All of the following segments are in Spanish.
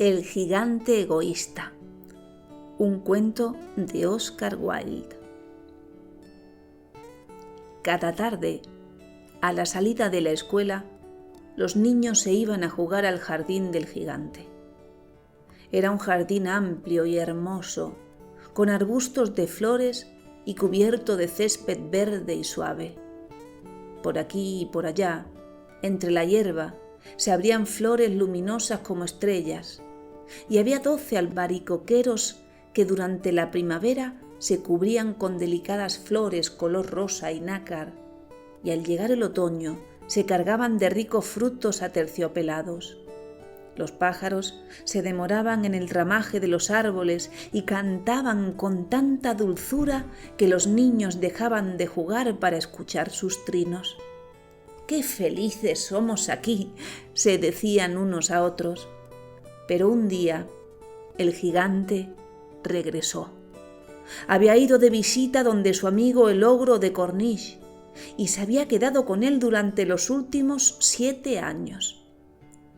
El gigante egoísta. Un cuento de Oscar Wilde. Cada tarde, a la salida de la escuela, los niños se iban a jugar al jardín del gigante. Era un jardín amplio y hermoso, con arbustos de flores y cubierto de césped verde y suave. Por aquí y por allá, entre la hierba, se abrían flores luminosas como estrellas, y había 12 albaricoqueros que durante la primavera se cubrían con delicadas flores color rosa y nácar, y al llegar el otoño se cargaban de ricos frutos aterciopelados. Los pájaros se demoraban en el ramaje de los árboles y cantaban con tanta dulzura que los niños dejaban de jugar para escuchar sus trinos. ¡Qué felices somos aquí!, se decían unos a otros. Pero un día el gigante regresó. Había ido de visita donde su amigo el ogro de Cornish y se había quedado con él durante los últimos 7 años.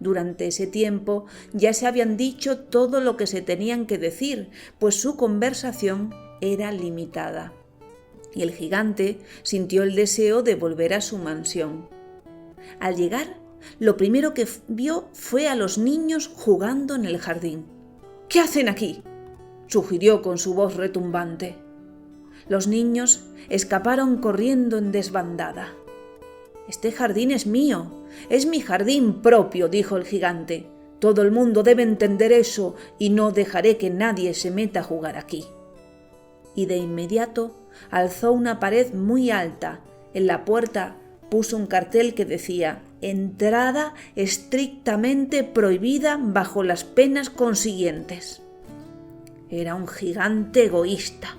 Durante ese tiempo ya se habían dicho todo lo que se tenían que decir, pues su conversación era limitada. Y el gigante sintió el deseo de volver a su mansión. Al llegar, lo primero que vio fue a los niños jugando en el jardín. «¿Qué hacen aquí?», sugirió con su voz retumbante. Los niños escaparon corriendo en desbandada. «Este jardín es mío, es mi jardín propio», dijo el gigante. «Todo el mundo debe entender eso y no dejaré que nadie se meta a jugar aquí». Y de inmediato alzó una pared muy alta. En la puerta puso un cartel que decía: «Entrada estrictamente prohibida bajo las penas consiguientes». Era un gigante egoísta.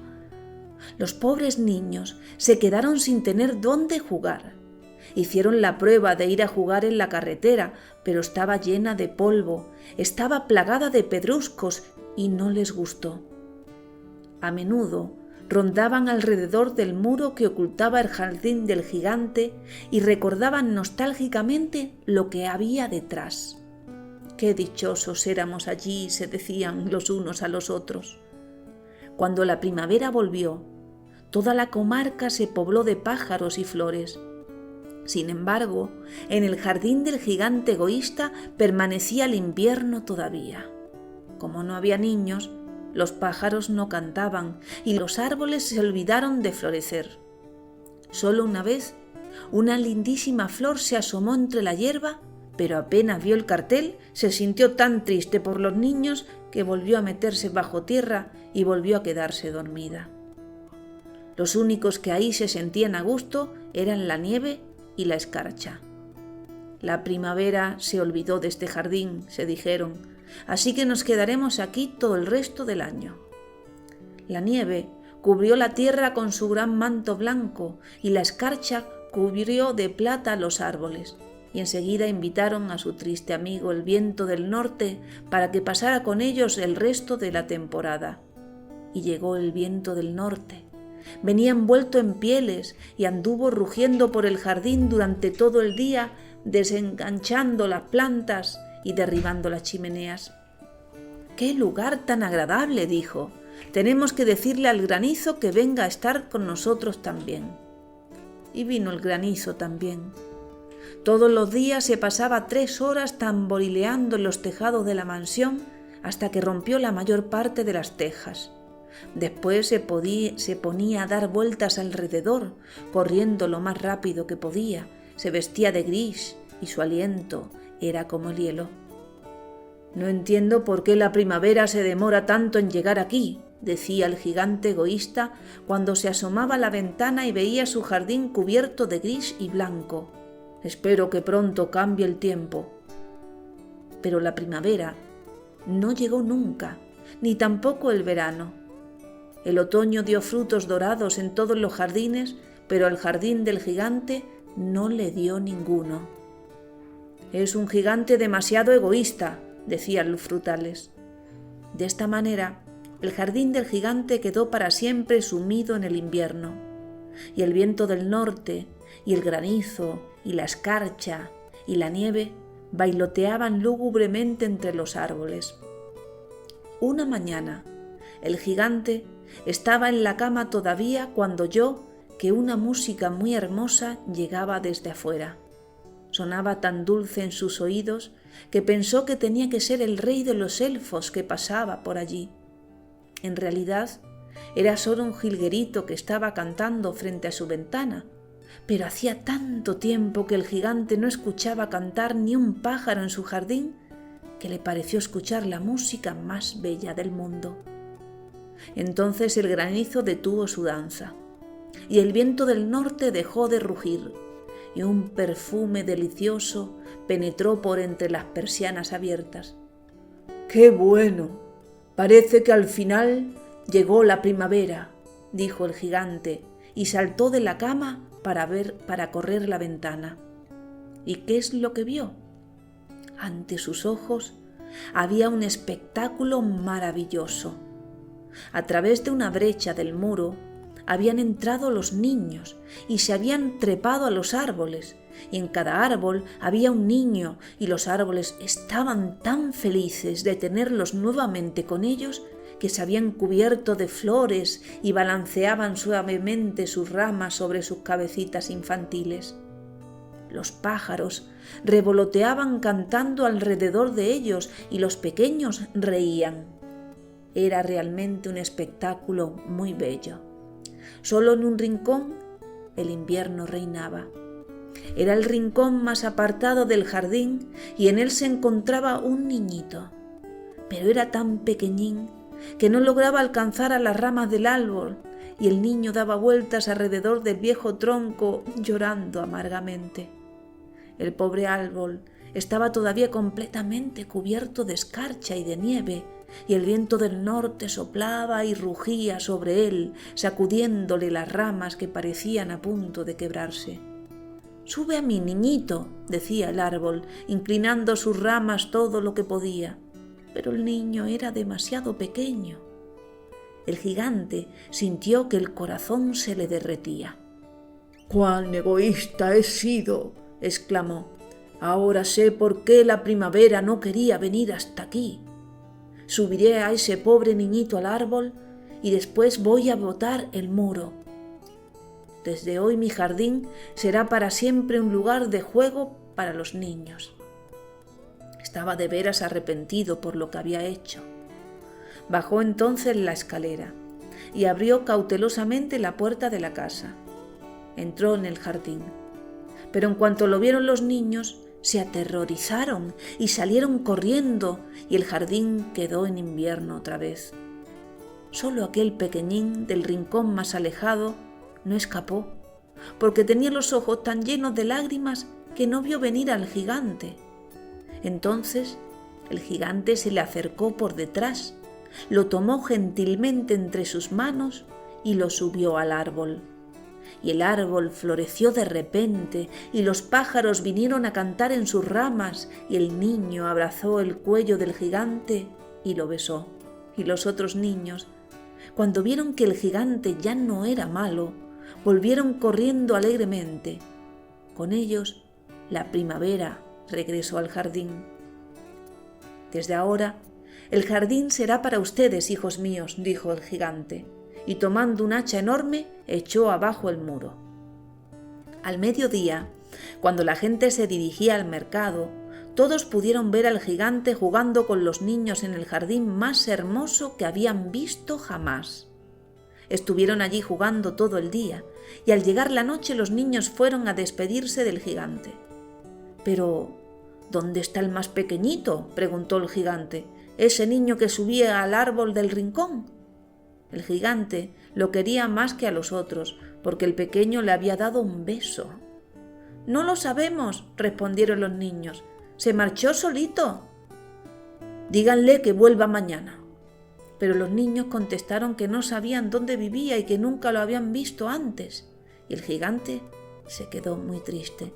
Los pobres niños se quedaron sin tener dónde jugar. Hicieron la prueba de ir a jugar en la carretera, pero estaba llena de polvo, estaba plagada de pedruscos y no les gustó. A menudo rondaban alrededor del muro que ocultaba el jardín del gigante y recordaban nostálgicamente lo que había detrás. «Qué dichosos éramos allí», se decían los unos a los otros. Cuando la primavera volvió, toda la comarca se pobló de pájaros y flores. Sin embargo, en el jardín del gigante egoísta permanecía el invierno todavía. Como no había niños, los pájaros no cantaban y los árboles se olvidaron de florecer. Solo una vez, una lindísima flor se asomó entre la hierba, pero apenas vio el cartel, se sintió tan triste por los niños que volvió a meterse bajo tierra y volvió a quedarse dormida. Los únicos que ahí se sentían a gusto eran la nieve y la escarcha. «La primavera se olvidó de este jardín», se dijeron, «así que nos quedaremos aquí todo el resto del año». La nieve cubrió la tierra con su gran manto blanco y la escarcha cubrió de plata los árboles, y enseguida invitaron a su triste amigo el viento del norte para que pasara con ellos el resto de la temporada. Y llegó el viento del norte. Venía envuelto en pieles y anduvo rugiendo por el jardín durante todo el día, desenganchando las plantas y derribando las chimeneas. «¡Qué lugar tan agradable!», dijo. «Tenemos que decirle al granizo que venga a estar con nosotros también». Y vino el granizo también. Todos los días se pasaba 3 horas tamborileando en los tejados de la mansión hasta que rompió la mayor parte de las tejas. Después se ponía a dar vueltas alrededor, corriendo lo más rápido que podía. Se vestía de gris y su aliento era como el hielo. «No entiendo por qué la primavera se demora tanto en llegar aquí», decía el gigante egoísta cuando se asomaba a la ventana y veía su jardín cubierto de gris y blanco. «Espero que pronto cambie el tiempo». Pero la primavera no llegó nunca, ni tampoco el verano. El otoño dio frutos dorados en todos los jardines, pero al jardín del gigante no le dio ninguno. «Es un gigante demasiado egoísta», decían los frutales. De esta manera, el jardín del gigante quedó para siempre sumido en el invierno, y el viento del norte, y el granizo, y la escarcha, y la nieve bailoteaban lúgubremente entre los árboles. Una mañana, el gigante estaba en la cama todavía cuando oyó que una música muy hermosa llegaba desde afuera. Sonaba tan dulce en sus oídos que pensó que tenía que ser el rey de los elfos que pasaba por allí. En realidad, era solo un jilguerito que estaba cantando frente a su ventana, pero hacía tanto tiempo que el gigante no escuchaba cantar ni un pájaro en su jardín que le pareció escuchar la música más bella del mundo. Entonces el granizo detuvo su danza, y el viento del norte dejó de rugir, y un perfume delicioso penetró por entre las persianas abiertas. ¡Qué bueno! Parece que al final llegó la primavera, dijo el gigante, y saltó de la cama para correr la ventana. ¿Y qué es lo que vio? Ante sus ojos había un espectáculo maravilloso. A través de una brecha del muro habían entrado los niños y se habían trepado a los árboles, y en cada árbol había un niño, y los árboles estaban tan felices de tenerlos nuevamente con ellos que se habían cubierto de flores y balanceaban suavemente sus ramas sobre sus cabecitas infantiles. Los pájaros revoloteaban cantando alrededor de ellos y los pequeños reían. Era realmente un espectáculo muy bello. Solo en un rincón el invierno reinaba. Era el rincón más apartado del jardín y en él se encontraba un niñito. Pero era tan pequeñín que no lograba alcanzar a las ramas del árbol, y el niño daba vueltas alrededor del viejo tronco llorando amargamente. El pobre árbol estaba todavía completamente cubierto de escarcha y de nieve, y el viento del norte soplaba y rugía sobre él, sacudiéndole las ramas que parecían a punto de quebrarse. «Sube a mí, niñito», decía el árbol, inclinando sus ramas todo lo que podía. Pero el niño era demasiado pequeño. El gigante sintió que el corazón se le derretía. «¡Cuán egoísta he sido!», exclamó. «Ahora sé por qué la primavera no quería venir hasta aquí. Subiré a ese pobre niñito al árbol y después voy a botar el muro. Desde hoy mi jardín será para siempre un lugar de juego para los niños». Estaba de veras arrepentido por lo que había hecho. Bajó entonces la escalera y abrió cautelosamente la puerta de la casa. Entró en el jardín, pero en cuanto lo vieron los niños, se aterrorizaron y salieron corriendo, y el jardín quedó en invierno otra vez. Solo aquel pequeñín del rincón más alejado no escapó, porque tenía los ojos tan llenos de lágrimas que no vio venir al gigante. Entonces el gigante se le acercó por detrás, lo tomó gentilmente entre sus manos y lo subió al árbol. Y el árbol floreció de repente, y los pájaros vinieron a cantar en sus ramas, y el niño abrazó el cuello del gigante y lo besó. Y los otros niños, cuando vieron que el gigante ya no era malo, volvieron corriendo alegremente. Con ellos, la primavera regresó al jardín. «Desde ahora, el jardín será para ustedes, hijos míos», dijo el gigante, y tomando un hacha enorme, echó abajo el muro. Al mediodía, cuando la gente se dirigía al mercado, todos pudieron ver al gigante jugando con los niños en el jardín más hermoso que habían visto jamás. Estuvieron allí jugando todo el día, y al llegar la noche los niños fueron a despedirse del gigante. «Pero, ¿dónde está el más pequeñito?», preguntó el gigante. «¿Ese niño que subía al árbol del rincón?». El gigante lo quería más que a los otros, porque el pequeño le había dado un beso. «No lo sabemos», respondieron los niños. «Se marchó solito». «Díganle que vuelva mañana». Pero los niños contestaron que no sabían dónde vivía y que nunca lo habían visto antes, y el gigante se quedó muy triste.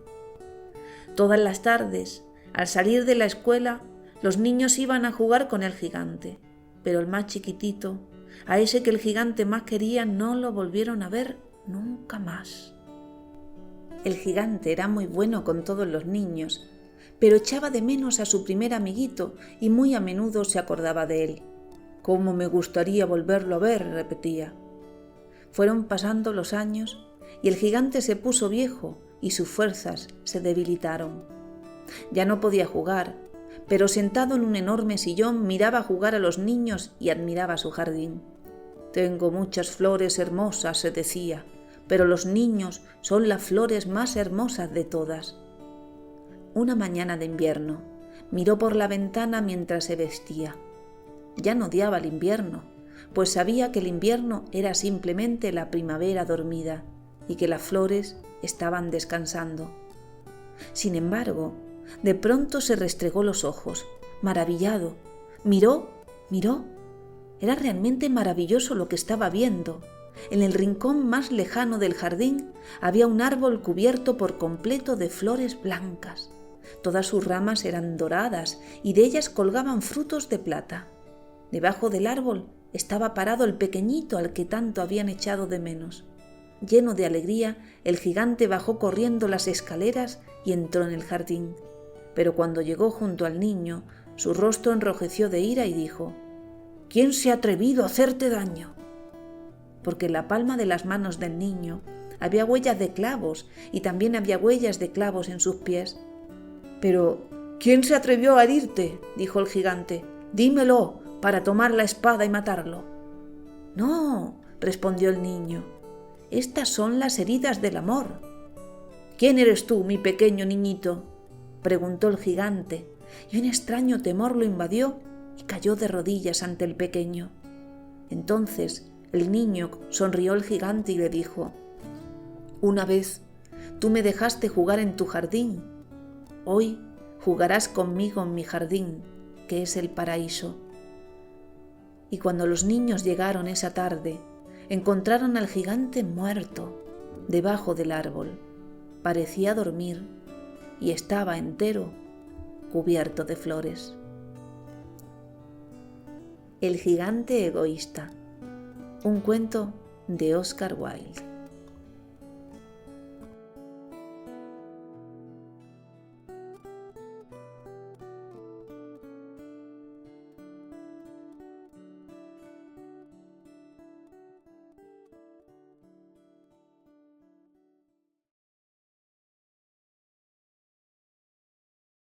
Todas las tardes, al salir de la escuela, los niños iban a jugar con el gigante, pero el más chiquitito, a ese que el gigante más quería, no lo volvieron a ver nunca más. El gigante era muy bueno con todos los niños, pero echaba de menos a su primer amiguito y muy a menudo se acordaba de él. «Cómo me gustaría volverlo a ver», repetía. Fueron pasando los años y el gigante se puso viejo y sus fuerzas se debilitaron. Ya no podía jugar, pero sentado en un enorme sillón miraba jugar a los niños y admiraba su jardín. «Tengo muchas flores hermosas», se decía, «pero los niños son las flores más hermosas de todas». Una mañana de invierno, miró por la ventana mientras se vestía. Ya no odiaba el invierno, pues sabía que el invierno era simplemente la primavera dormida y que las flores estaban descansando. Sin embargo, de pronto se restregó los ojos, maravillado. Miró. Era realmente maravilloso lo que estaba viendo. En el rincón más lejano del jardín había un árbol cubierto por completo de flores blancas. Todas sus ramas eran doradas y de ellas colgaban frutos de plata. Debajo del árbol estaba parado el pequeñito al que tanto habían echado de menos. Lleno de alegría, el gigante bajó corriendo las escaleras y entró en el jardín. Pero cuando llegó junto al niño, su rostro enrojeció de ira y dijo: «¿Quién se ha atrevido a hacerte daño?». Porque en la palma de las manos del niño había huellas de clavos y también había huellas de clavos en sus pies. «Pero, ¿quién se atrevió a herirte?», dijo el gigante. «Dímelo, para tomar la espada y matarlo». «No», respondió el niño, «estas son las heridas del amor». «¿Quién eres tú, mi pequeño niñito?», preguntó el gigante, y un extraño temor lo invadió y cayó de rodillas ante el pequeño. Entonces el niño sonrió al gigante y le dijo: «Una vez tú me dejaste jugar en tu jardín. Hoy jugarás conmigo en mi jardín, que es el paraíso». Y cuando los niños llegaron esa tarde, encontraron al gigante muerto debajo del árbol. Parecía dormir y estaba entero, cubierto de flores. El gigante egoísta. Un cuento de Oscar Wilde.